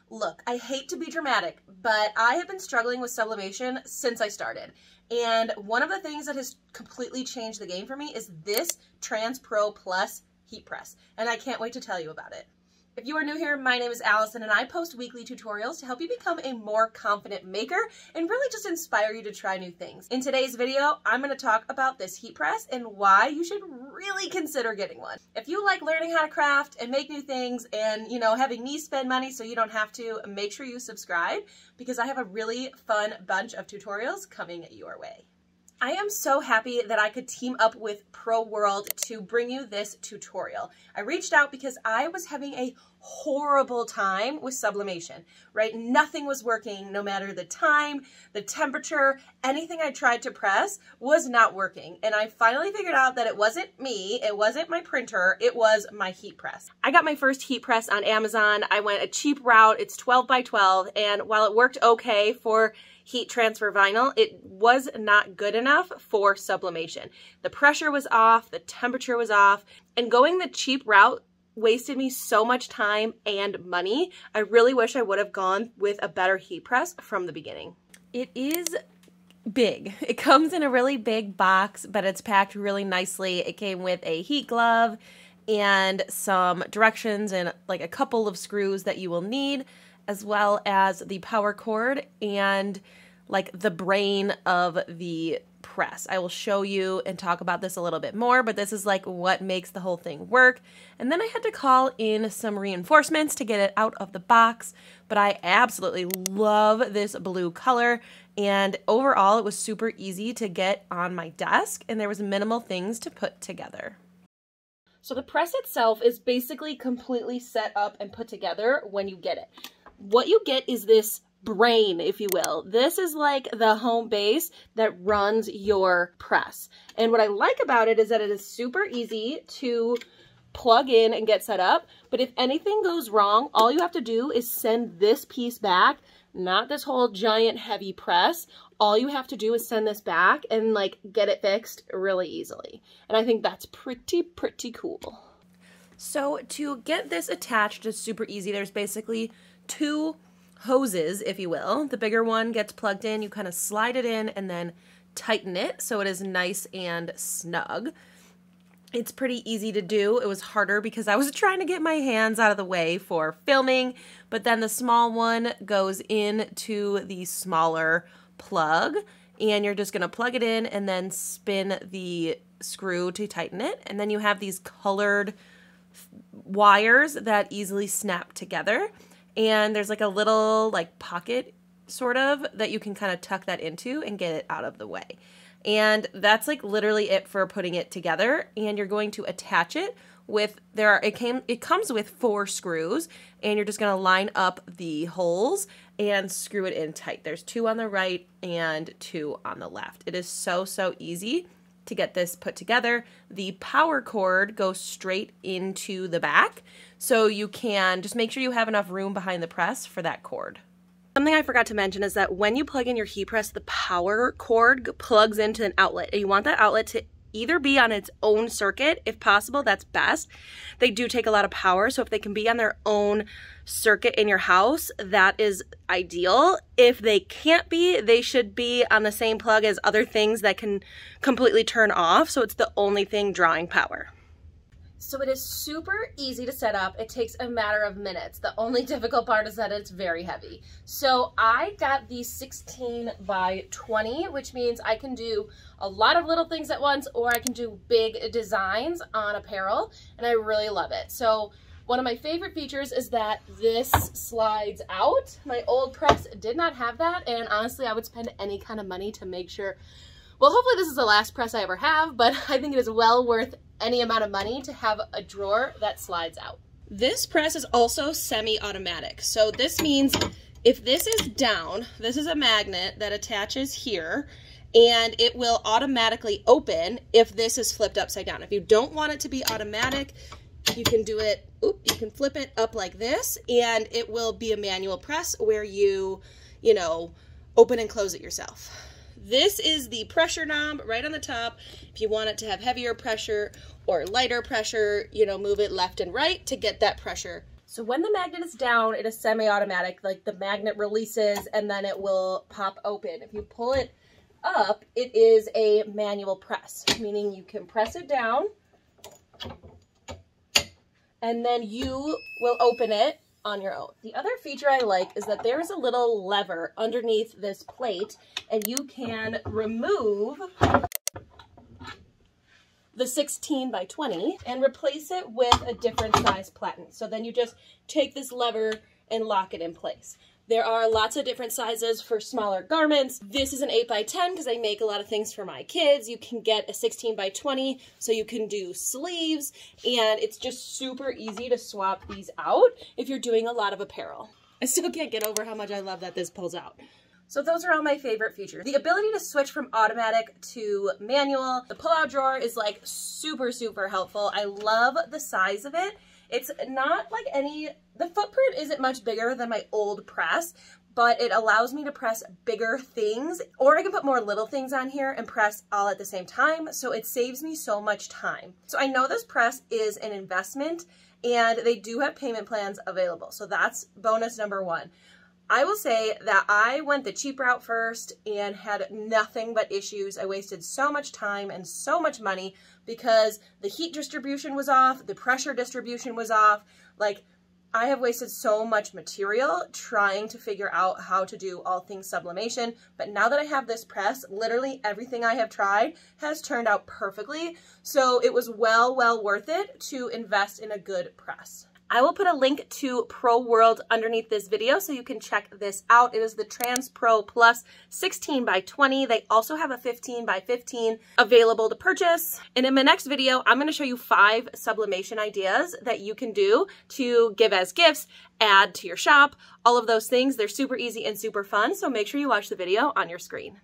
Look, I hate to be dramatic, but I have been struggling with sublimation since I started. And one of the things that has completely changed the game for me is this TransPro Plus heat press. And I can't wait to tell you about it. If you are new here, my name is Allison and I post weekly tutorials to help you become a more confident maker and really just inspire you to try new things. In today's video, I'm going to talk about this heat press and why you should really consider getting one. If you like learning how to craft and make new things and, having me spend money so you don't have to, make sure you subscribe because I have a really fun bunch of tutorials coming your way. I am so happy that I could team up with Pro World to bring you this tutorial. I reached out because I was having a horrible time with sublimation, right? Nothing was working, no matter the time, the temperature, anything I tried to press was not working. And I finally figured out that it wasn't me, it wasn't my printer, it was my heat press. I got my first heat press on Amazon. I went a cheap route, it's 12 by 12, and while it worked okay for heat transfer vinyl, it was not good enough for sublimation. The pressure was off, the temperature was off, and going the cheap route wasted me so much time and money. I really wish I would have gone with a better heat press from the beginning. It is big. It comes in a really big box, but it's packed really nicely. It came with a heat glove and some directions and like a couple of screws that you will need, as well as the power cord and like the brain of the press. I will show you and talk about this a little bit more, but this is like what makes the whole thing work. And then I had to call in some reinforcements to get it out of the box, but I absolutely love this blue color. And overall, it was super easy to get on my desk and there was minimal things to put together. So the press itself is basically completely set up and put together when you get it. What you get is this brain, if you will. This is like the home base that runs your press. And what I like about it is that it is super easy to plug in and get set up. But if anything goes wrong, all you have to do is send this piece back, not this whole giant heavy press. All you have to do is send this back and like get it fixed really easily. And I think that's pretty cool. So to get this attached is super easy. There's basically two hoses, if you will. The bigger one gets plugged in, you kind of slide it in and then tighten it so it is nice and snug. It's pretty easy to do. It was harder because I was trying to get my hands out of the way for filming, but then the small one goes into the smaller plug and you're just going to plug it in and then spin the screw to tighten it. And then you have these colored wires that easily snap together. And there's like a little like pocket sort of that you can kind of tuck that into and get it out of the way. And that's like literally it for putting it together. And you're going to attach it with, it comes with 4 screws and you're just going to line up the holes and screw it in tight. There's 2 on the right and 2 on the left. It is so easy to get this put together. The power cord goes straight into the back, so you can just make sure you have enough room behind the press for that cord. Something I forgot to mention is that when you plug in your heat press, the power cord plugs into an outlet, and you want that outlet to either be on its own circuit, if possible, that's best. They do take a lot of power, so if they can be on their own circuit in your house, that is ideal. If they can't be, they should be on the same plug as other things that can completely turn off, so it's the only thing drawing power. So it is super easy to set up. It takes a matter of minutes. The only difficult part is that it's very heavy. So I got the 16 by 20, which means I can do a lot of little things at once, or I can do big designs on apparel, and I really love it. So one of my favorite features is that this slides out. My old press did not have that, and honestly, I would spend any kind of money to make sure. Well, hopefully this is the last press I ever have, but I think it is well worth any amount of money to have a drawer that slides out. This press is also semi-automatic. So this means if this is down, this is a magnet that attaches here, and it will automatically open if this is flipped upside down. If you don't want it to be automatic, you can do it, you can flip it up like this, and it will be a manual press where you open and close it yourself. This is the pressure knob right on the top. If you want it to have heavier pressure or lighter pressure, move it left and right to get that pressure. So when the magnet is down, it is semi-automatic, like the magnet releases and then it will pop open. If you pull it up, it is a manual press, meaning you can press it down and then you will open it on your own. The other feature I like is that there is a little lever underneath this plate and you can remove the 16 by 20 and replace it with a different size platen. So then you just take this lever and lock it in place. There are lots of different sizes for smaller garments. This is an 8 by 10 because I make a lot of things for my kids. You can get a 16 by 20 so you can do sleeves, and it's just super easy to swap these out if you're doing a lot of apparel. I still can't get over how much I love that this pulls out. So those are all my favorite features. The ability to switch from automatic to manual. The pull-out drawer is like super, super helpful. I love the size of it. It's not like the footprint isn't much bigger than my old press, but it allows me to press bigger things, or I can put more little things on here and press all at the same time. So it saves me so much time. So I know this press is an investment and they do have payment plans available. So that's bonus number one. I will say that I went the cheap route first and had nothing but issues. I wasted so much time and so much money because the heat distribution was off, the pressure distribution was off. Like, I have wasted so much material trying to figure out how to do all things sublimation. But now that I have this press, literally everything I have tried has turned out perfectly. So it was well worth it to invest in a good press. I will put a link to Pro World underneath this video so you can check this out. It is the TransPro Plus 16 by 20. They also have a 15 by 15 available to purchase. And in my next video, I'm going to show you 5 sublimation ideas that you can do to give as gifts, add to your shop, all of those things. They're super easy and super fun, so make sure you watch the video on your screen.